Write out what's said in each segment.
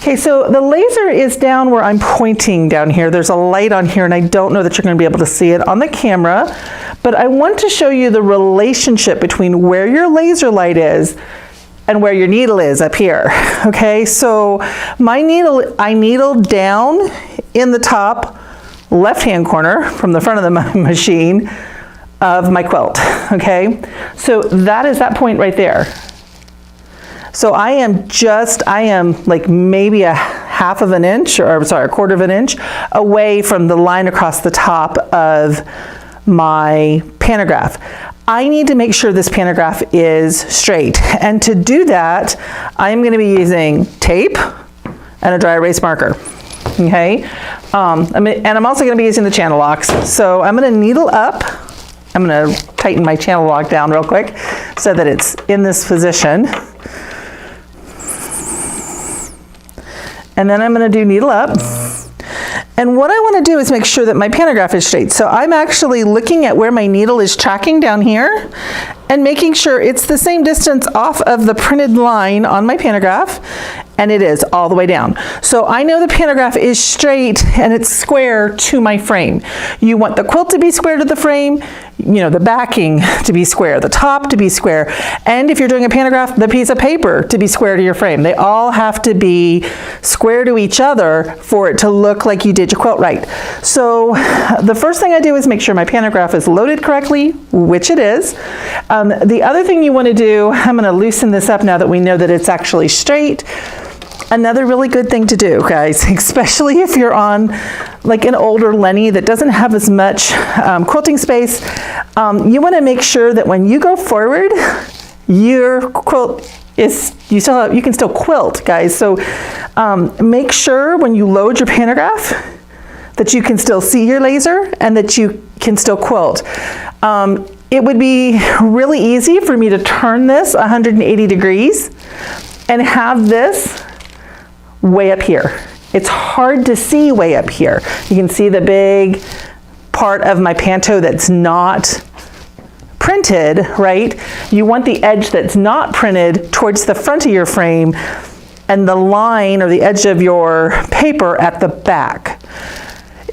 Okay, so the laser is down where I'm pointing down here. There's a light on here and I don't know that you're going to be able to see it on the camera, but I want to show you the relationship between where your laser light is and where your needle is up here. Okay, so my needle, I needle down in the top left-hand corner from the front of the machine of my quilt. Okay, so that is that point right there. So I am like maybe a half of an inch, or sorry, a quarter of an inch away from the line across the top of my pantograph. I need to make sure this pantograph is straight. And to do that, I'm going to be using tape and a dry erase marker. Okay, and I'm also going to be using the channel locks. So I'm going to needle up. I'm going to tighten my channel lock down real quick so that it's in this position. And then I'm going to do needle up. And what I want to do is make sure that my pantograph is straight. So I'm actually looking at where my needle is tracking down here and making sure it's the same distance off of the printed line on my pantograph, and it is all the way down. So I know the pantograph is straight and it's square to my frame. You want the quilt to be square to the frame, you know, the backing to be square, the top to be square, and if you're doing a pantograph, the piece of paper to be square to your frame. They all have to be square to each other for it to look like you did your quilt right. So the first thing I do is make sure my pantograph is loaded correctly, which it is. The other thing you want to do, I'm going to loosen this up now that we know that it's actually straight. Another really good thing to do, guys, especially if you're on like an older Lenny that doesn't have as much quilting space, you want to make sure that when you go forward, your quilt is, you can still quilt, guys. So make sure when you load your pantograph that you can still see your laser and that you can still quilt. It would be really easy for me to turn this 180 degrees and have this way up here. It's hard to see way up here. You can see the big part of my panto that's not printed, right? You want the edge that's not printed towards the front of your frame and the line or the edge of your paper at the back,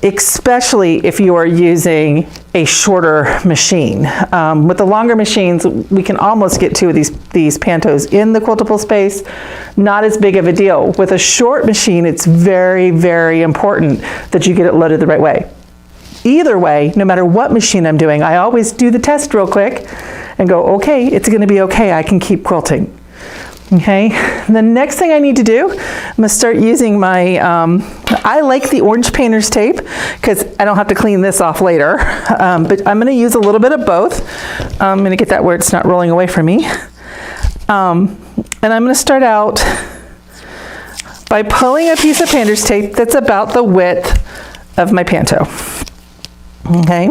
especially if you are using a shorter machine. With the longer machines, we can almost get two of these pantos in the quiltable space. Not as big of a deal. With a short machine, it's very, very important that you get it loaded the right way. Either way, no matter what machine I'm doing, I always do the test real quick and go, okay, it's going to be okay. I can keep quilting. Okay, the next thing I need to do, I'm going to start using my, I like the orange painter's tape because I don't have to clean this off later, but I'm going to use a little bit of both. I'm going to get that where it's not rolling away from me. And I'm going to start out by pulling a piece of painter's tape that's about the width of my panto. Okay,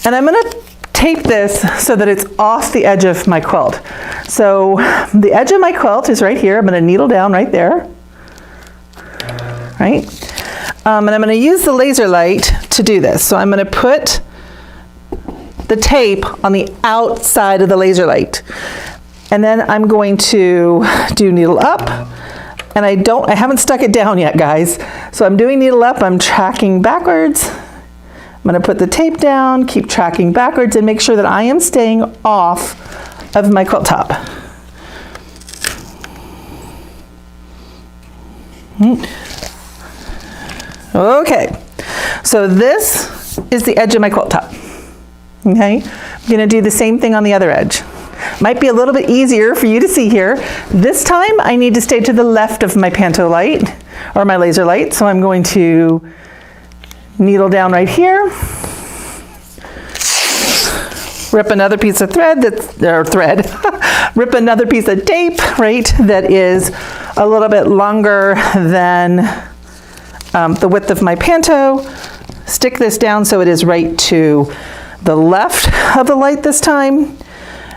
and I'm going to tape this so that it's off the edge of my quilt. So the edge of my quilt is right here. I'm going to needle down right there, right? And I'm going to use the laser light to do this. So I'm going to put the tape on the outside of the laser light. And then I'm going to do needle up. And I haven't stuck it down yet, guys. So I'm doing needle up, I'm tracking backwards. I'm going to put the tape down, keep tracking backwards, and make sure that I am staying off of my quilt top. Okay, so this is the edge of my quilt top. Okay, I'm going to do the same thing on the other edge. Might be a little bit easier for you to see here. This time I need to stay to the left of my panto light, or my laser light, so I'm going to needle down right here, rip another piece of thread rip another piece of tape, right, that is a little bit longer than the width of my panto, stick this down so it is right to the left of the light this time,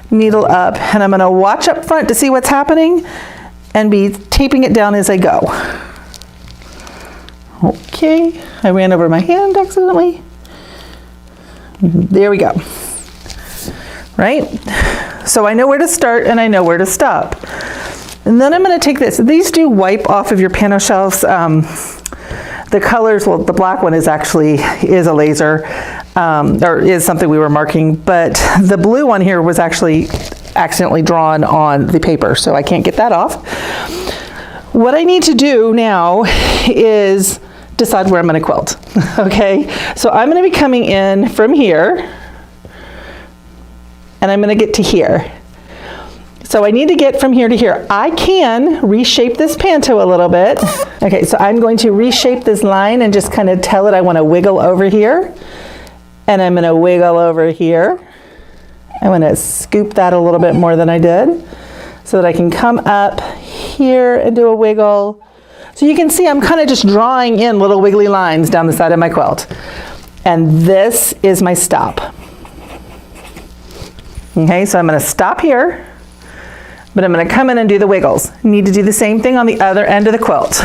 needle up, and I'm going to watch up front to see what's happening and be taping it down as I go. Okay, I ran over my hand accidentally. There we go. Right? So I know where to start and I know where to stop. And then I'm going to take this. These do wipe off of your pano shelves. The colors, well, the black one is a laser, or is something we were marking, but the blue one here was actually accidentally drawn on the paper, so I can't get that off. What I need to do now is decide where I'm going to quilt. Okay, so I'm going to be coming in from here, and I'm going to get to here. So I need to get from here to here. I can reshape this panto a little bit. Okay, so I'm going to reshape this line and just kind of tell it I want to wiggle over here. And I'm going to wiggle over here. I want to scoop that a little bit more than I did so that I can come up here and do a wiggle. So you can see I'm kind of just drawing in little wiggly lines down the side of my quilt. And this is my stop. Okay, so I'm going to stop here. But I'm going to come in and do the wiggles. Need to do the same thing on the other end of the quilt.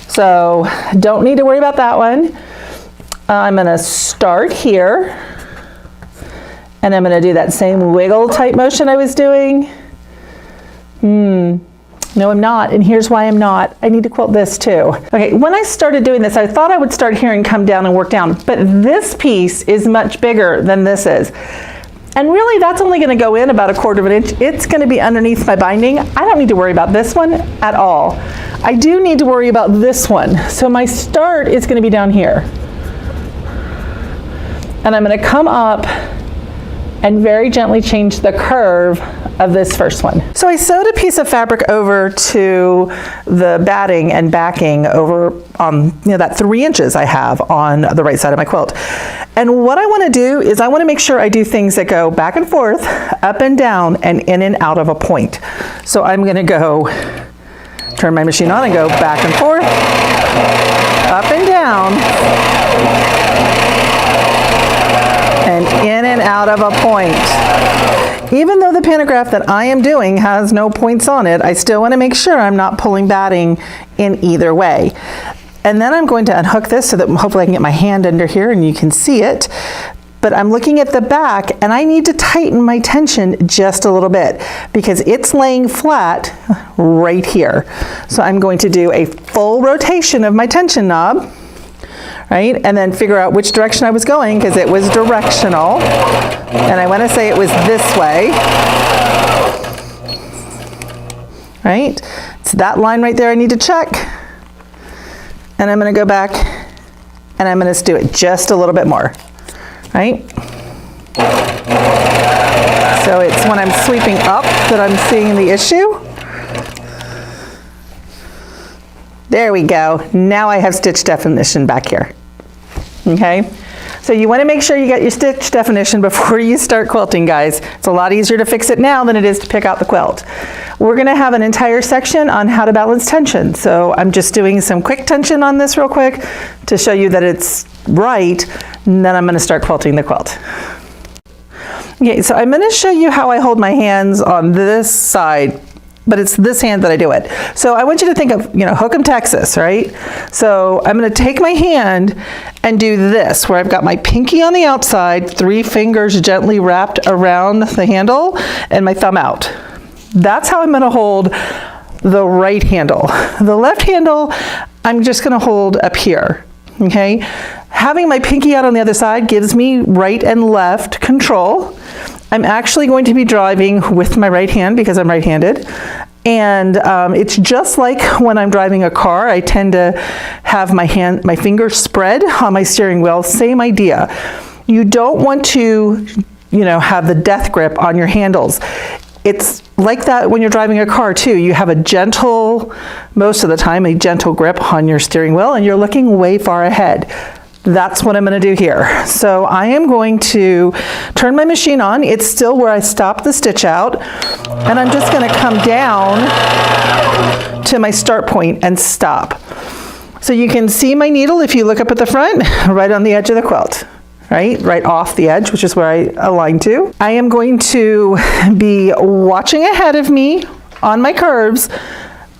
So don't need to worry about that one. I'm going to start here, and I'm going to do that same wiggle type motion I was doing. No, I'm not, and here's why I'm not. I need to quilt this too. Okay, when I started doing this, I thought I would start here and come down and work down, but this piece is much bigger than this is. And really, that's only gonna go in about 1/4 of an inch. It's gonna be underneath my binding. I don't need to worry about this one at all. I do need to worry about this one. So my start is gonna be down here. And I'm gonna come up and very gently change the curve of this first one. So I sewed a piece of fabric over to the batting and backing over that 3 inches I have on the right side of my quilt. And what I want to do is I want to make sure I do things that go back and forth, up and down, and in and out of a point. So I'm going to go turn my machine on and go back and forth, up and down, and in and out of a point. Even though the pantograph that I am doing has no points on it, I still want to make sure I'm not pulling batting in either way. And then I'm going to unhook this so that hopefully I can get my hand under here and you can see it. But I'm looking at the back and I need to tighten my tension just a little bit because it's laying flat right here. So I'm going to do a full rotation of my tension knob, right? And then figure out which direction I was going because it was directional. And I want to say it was this way, right? It's that line right there I need to check. And I'm going to go back and I'm going to do it just a little bit more, right? So it's when I'm sweeping up that I'm seeing the issue. There we go. Now I have stitch definition back here. Okay, so you want to make sure you get your stitch definition before you start quilting, guys. It's a lot easier to fix it now than it is to pick out the quilt. We're going to have an entire section on how to balance tension. So I'm just doing some quick tension on this real quick to show you that it's right, and then I'm going to start quilting the quilt. Okay, so I'm going to show you how I hold my hands on this side, but it's this hand that I do it. So I want you to think of, hook 'em Texas, right? So I'm going to take my hand and do this, where I've got my pinky on the outside, 3 fingers gently wrapped around the handle, and my thumb out. That's how I'm going to hold the right handle. The left handle, I'm just going to hold up here, okay? Having my pinky out on the other side gives me right and left control. I'm actually going to be driving with my right hand because I'm right-handed. And it's just like when I'm driving a car, I tend to have my fingers spread on my steering wheel, same idea. You don't want to, have the death grip on your handles. It's like that when you're driving a car too. You have a gentle, most of the time, a gentle grip on your steering wheel and you're looking way far ahead. That's what I'm going to do here. So I am going to turn my machine on. It's still where I stopped the stitch out. And I'm just going to come down to my start point and stop. So you can see my needle if you look up at the front, right on the edge of the quilt. Right off the edge, which is where I align to. I am going to be watching ahead of me on my curves.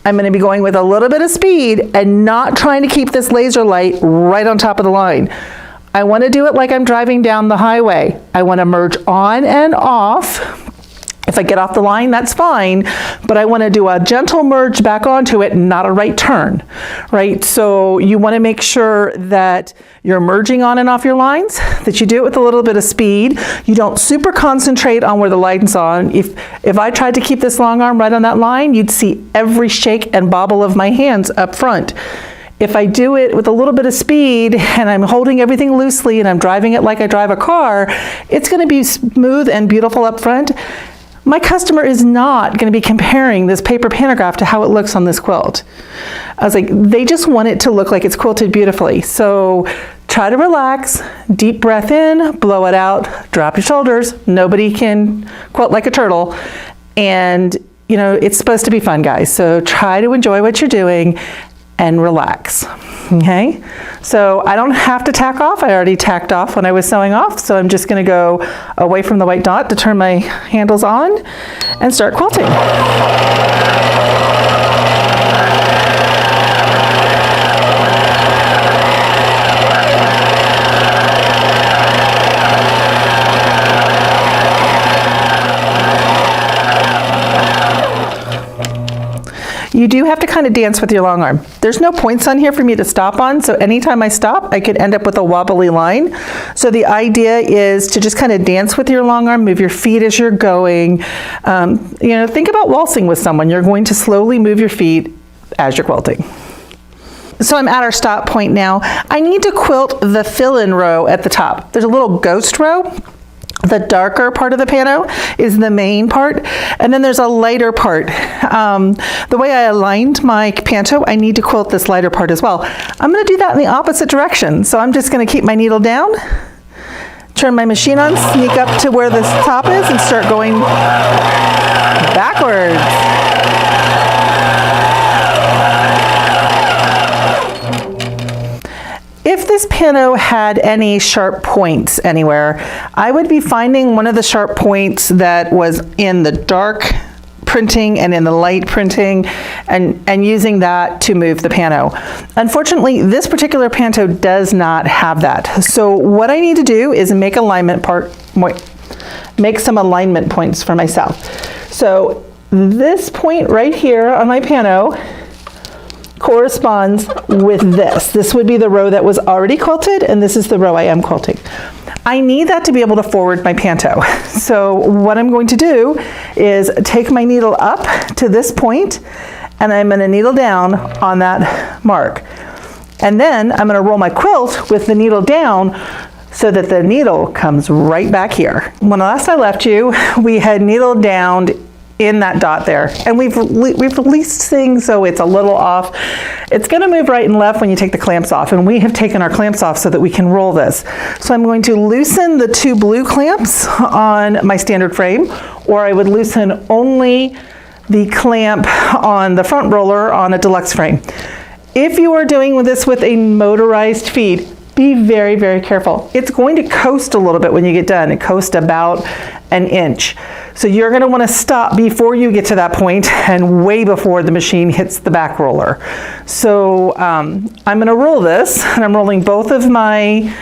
I'm going to be going with a little bit of speed and not trying to keep this laser light right on top of the line. I want to do it like I'm driving down the highway. I want to merge on and off. If I get off the line, that's fine, but I want to do a gentle merge back onto it, not a right turn, right? So you want to make sure that you're merging on and off your lines, that you do it with a little bit of speed. You don't super concentrate on where the line's on. If I tried to keep this long arm right on that line, you'd see every shake and bobble of my hands up front. If I do it with a little bit of speed and I'm holding everything loosely and I'm driving it like I drive a car, it's going to be smooth and beautiful up front. My customer is not going to be comparing this paper pantograph to how it looks on this quilt. I was like, they just want it to look like it's quilted beautifully. So try to relax, deep breath in, blow it out, drop your shoulders. Nobody can quilt like a turtle. And you know, it's supposed to be fun, guys. So try to enjoy what you're doing and relax, okay? So I don't have to tack off. I already tacked off when I was sewing off, so I'm just gonna go away from the white dot to turn my handles on and start quilting. You do have to kind of dance with your long arm. There's no points on here for me to stop on, so anytime I stop, I could end up with a wobbly line. So the idea is to just kind of dance with your long arm, move your feet as you're going. You know, think about waltzing with someone. You're going to slowly move your feet as you're quilting. So I'm at our stop point now. I need to quilt the fill-in row at the top. There's a little ghost row. The darker part of the pano is the main part, and then there's a lighter part. The way I aligned my panto, I need to quilt this lighter part as well. I'm going to do that in the opposite direction. So I'm just going to keep my needle down, turn my machine on, sneak up to where the top is, and start going backwards. If this pano had any sharp points anywhere, I would be finding one of the sharp points that was in the dark printing and in the light printing and using that to move the pano. Unfortunately, this particular panto does not have that. So what I need to do is make some alignment points for myself. So this point right here on my pano corresponds with this. This would be the row that was already quilted, and this is the row I am quilting. I need that to be able to forward my panto. So what I'm going to do is take my needle up to this point, and I'm going to needle down on that mark. And then I'm going to roll my quilt with the needle down so that the needle comes right back here. When last I left you, we had needled down in that dot there, and we've released things so it's a little off. It's going to move right and left when you take the clamps off, and we have taken our clamps off so that we can roll this. So I'm going to loosen the two blue clamps on my standard frame, or I would loosen only the clamp on the front roller on a deluxe frame. If you are doing this with a motorized feed, be very, very careful. It's going to coast a little bit when you get done. It coasts about an inch. So you're going to want to stop before you get to that point and way before the machine hits the back roller. So I'm going to roll this, and I'm rolling both of my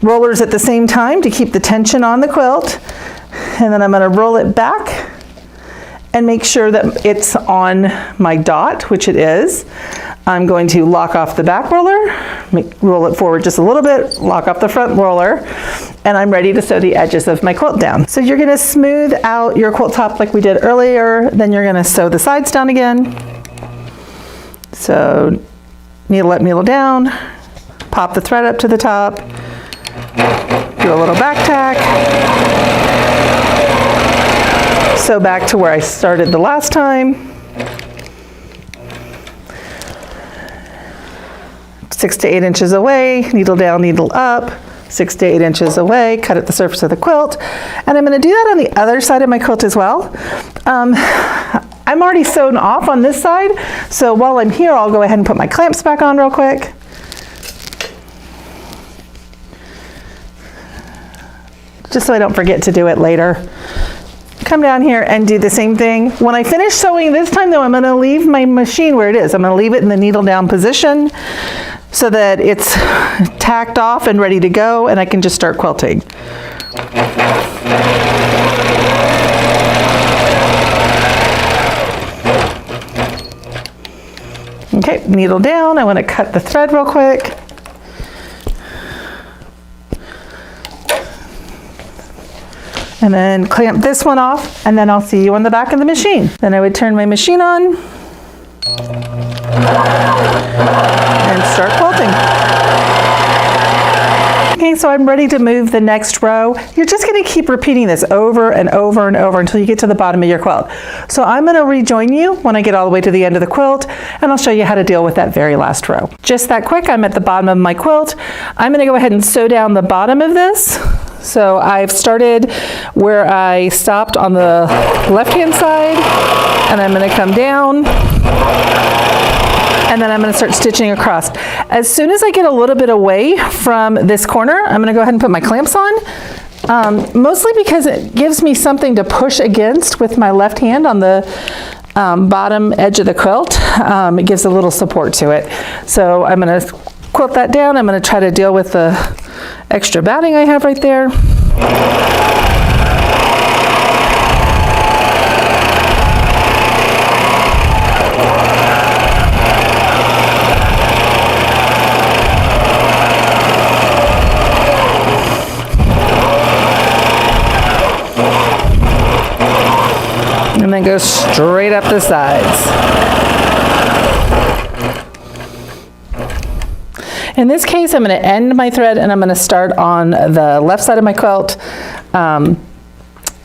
rollers at the same time to keep the tension on the quilt. And then I'm going to roll it back and make sure that it's on my dot, which it is. I'm going to lock off the back roller, roll it forward just a little bit, lock off the front roller, and I'm ready to sew the edges of my quilt down. So you're going to smooth out your quilt top like we did earlier, then you're going to sew the sides down again. So needle up, needle down, pop the thread up to the top, do a little back tack, sew back to where I started the last time. 6 to 8 inches away, needle down, needle up, 6 to 8 inches away, cut at the surface of the quilt. And I'm going to do that on the other side of my quilt as well. I'm already sewn off on this side, so while I'm here, I'll go ahead and put my clamps back on real quick. Just so I don't forget to do it later. Come down here and do the same thing. When I finish sewing this time though, I'm going to leave my machine where it is. I'm going to leave it in the needle down position. so that it's tacked off and ready to go, and I can just start quilting. Okay, needle down. I want to cut the thread real quick. And then clamp this one off, and then I'll see you on the back of the machine. Then I would turn my machine on and start quilting. Okay, so I'm ready to move the next row. You're just gonna keep repeating this over and over and over until you get to the bottom of your quilt. So I'm gonna rejoin you when I get all the way to the end of the quilt, and I'll show you how to deal with that very last row. Just that quick, I'm at the bottom of my quilt. I'm gonna go ahead and sew down the bottom of this. So I've started where I stopped on the left-hand side, and I'm gonna come down, and then I'm gonna start stitching across. As soon as I get a little bit away from this corner, I'm gonna go ahead and put my clamps on, mostly because it gives me something to push against with my left hand on the bottom edge of the quilt. It gives a little support to it. So I'm gonna quilt that down. I'm gonna try to deal with the extra batting I have right there. And then go straight up the sides. In this case, I'm going to end my thread and I'm going to start on the left side of my quilt.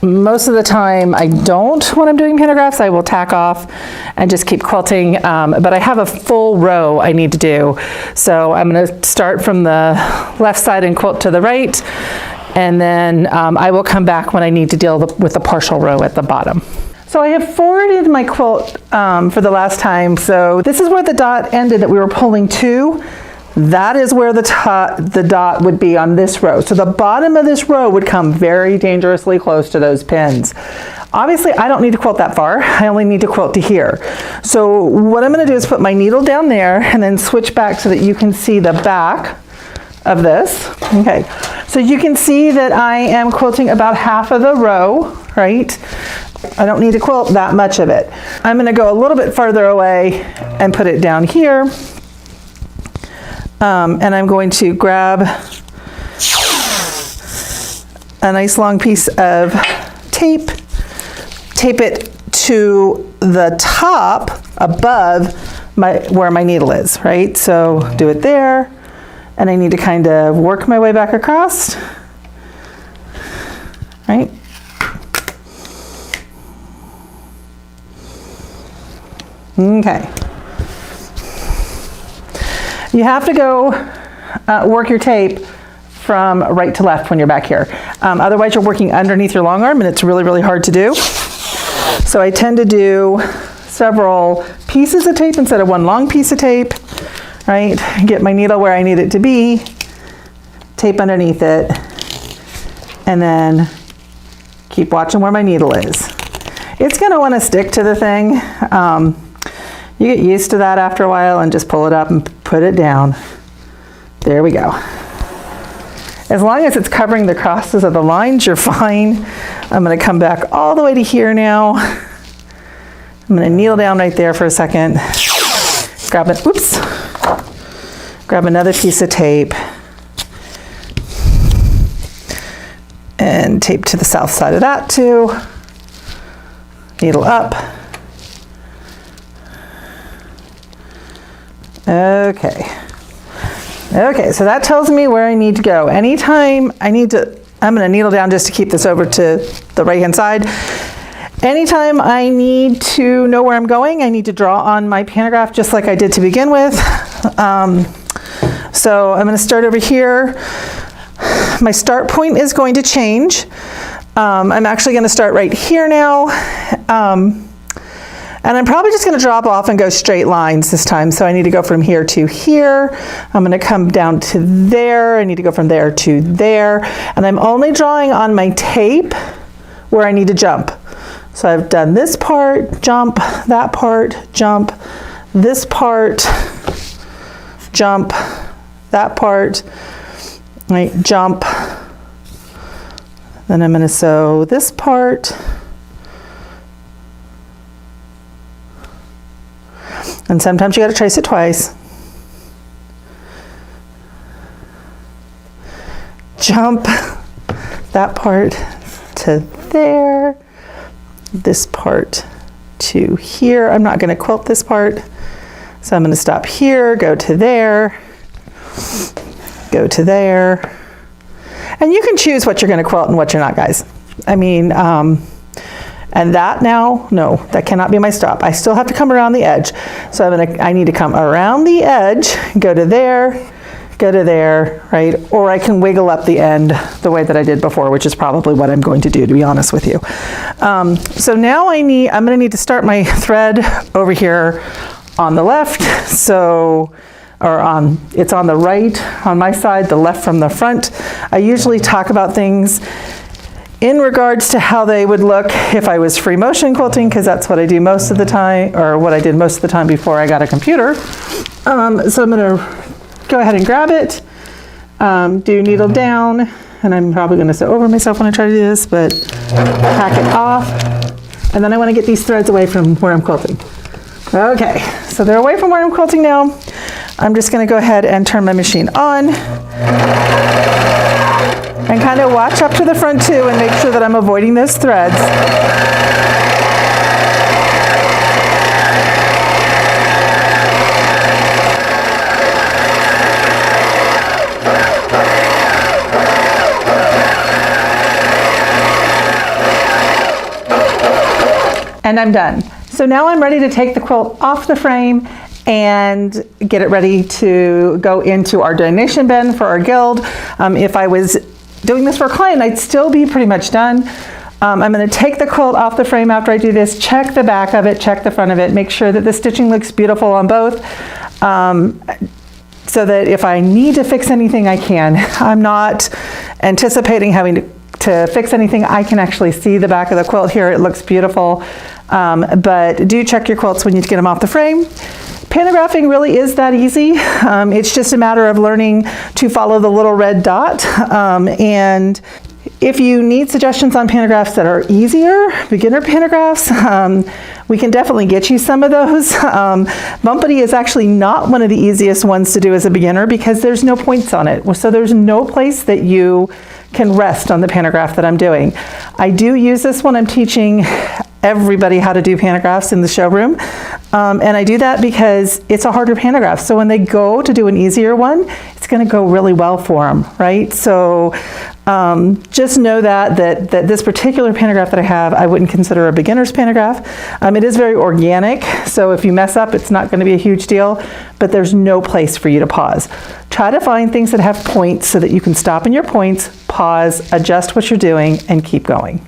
Most of the time I don't when I'm doing pantographs. I will tack off and just keep quilting, but I have a full row I need to do. So I'm going to start from the left side and quilt to the right, and then I will come back when I need to deal with the partial row at the bottom. So I have forwarded my quilt for the last time. So this is where the dot ended that we were pulling to. That is where the dot would be on this row. So the bottom of this row would come very dangerously close to those pins. Obviously, I don't need to quilt that far. I only need to quilt to here. So what I'm gonna do is put my needle down there and then switch back so that you can see the back of this. Okay, so you can see that I am quilting about half of the row, right? I don't need to quilt that much of it. I'm gonna go a little bit farther away and put it down here. And I'm going to grab a nice long piece of tape it to the top above where my needle is, right? So do it there, and I need to kind of work my way back across, right? Okay. You have to go work your tape from right to left when you're back here. Otherwise you're working underneath your long arm and it's really, really hard to do. So I tend to do several pieces of tape instead of one long piece of tape, right? Get my needle where I need it to be, tape underneath it, and then keep watching where my needle is. It's gonna wanna stick to the thing. You get used to that after a while and just pull it up and put it down. There we go. As long as it's covering the crosses of the lines, you're fine. I'm gonna come back all the way to here now. I'm gonna kneel down right there for a second. Grab another piece of tape and tape to the south side of that too. Needle up. Okay, so that tells me where I need to go. Anytime I'm gonna needle down just to keep this over to the right-hand side. Anytime I need to know where I'm going, I need to draw on my pantograph just like I did to begin with. So I'm gonna start over here. My start point is going to change. I'm actually gonna start right here now. And I'm probably just gonna drop off and go straight lines this time. So I need to go from here to here. I'm gonna come down to there. I need to go from there to there. And I'm only drawing on my tape where I need to jump. So I've done this part, jump, that part, jump, this part, jump, that part, right, jump. Then I'm going to sew this part. And sometimes you got to trace it twice. Jump that part to there, this part to here. I'm not going to quilt this part, so I'm going to stop here, go to there, go to there. And you can choose what you're going to quilt and what you're not, guys. I mean, and that now, no, that cannot be my stop. I still have to come around the edge. So I need to come around the edge, go to there, go to there, right? Or I can wiggle up the end the way that I did before, which is probably what I'm going to do, to be honest with you. So now I'm going to need to start my thread over here on the left. So, it's on the right on my side, the left from the front. I usually talk about things in regards to how they would look if I was free motion quilting, because that's what I do most of the time, or what I did most of the time before I got a computer. So I'm going to go ahead and grab it, do needle down, and I'm probably going to sew over myself when I try to do this, but pack it off. And then I want to get these threads away from where I'm quilting. Okay, so they're away from where I'm quilting now. I'm just going to go ahead and turn my machine on and kind of watch up to the front too and make sure that I'm avoiding those threads. And I'm done. So now I'm ready to take the quilt off the frame and get it ready to go into our donation bin for our guild. If I was doing this for a client, I'd still be pretty much done. I'm going to take the quilt off the frame after I do this, check the back of it, check the front of it, make sure that the stitching looks beautiful on both, so that if I need to fix anything, I can. I'm not anticipating having to fix anything. I can actually see the back of the quilt here. It looks beautiful. But do check your quilts when you get them off the frame. Pantographing really is that easy. It's just a matter of learning to follow the little red dot. And if you need suggestions on pantographs that are easier, beginner pantographs, we can definitely get you some of those. Bumpity is actually not one of the easiest ones to do as a beginner because there's no points on it. So there's no place that you can rest on the pantograph that I'm doing. I do use this when I'm teaching everybody how to do pantographs in the showroom. And I do that because it's a harder pantograph. So when they go to do an easier one, it's going to go really well for them, right? So just know that this particular pantograph that I have, I wouldn't consider a beginner's pantograph. It is very organic, so if you mess up, it's not going to be a huge deal, but there's no place for you to pause. Try to find things that have points so that you can stop in your points, pause, adjust what you're doing, and keep going.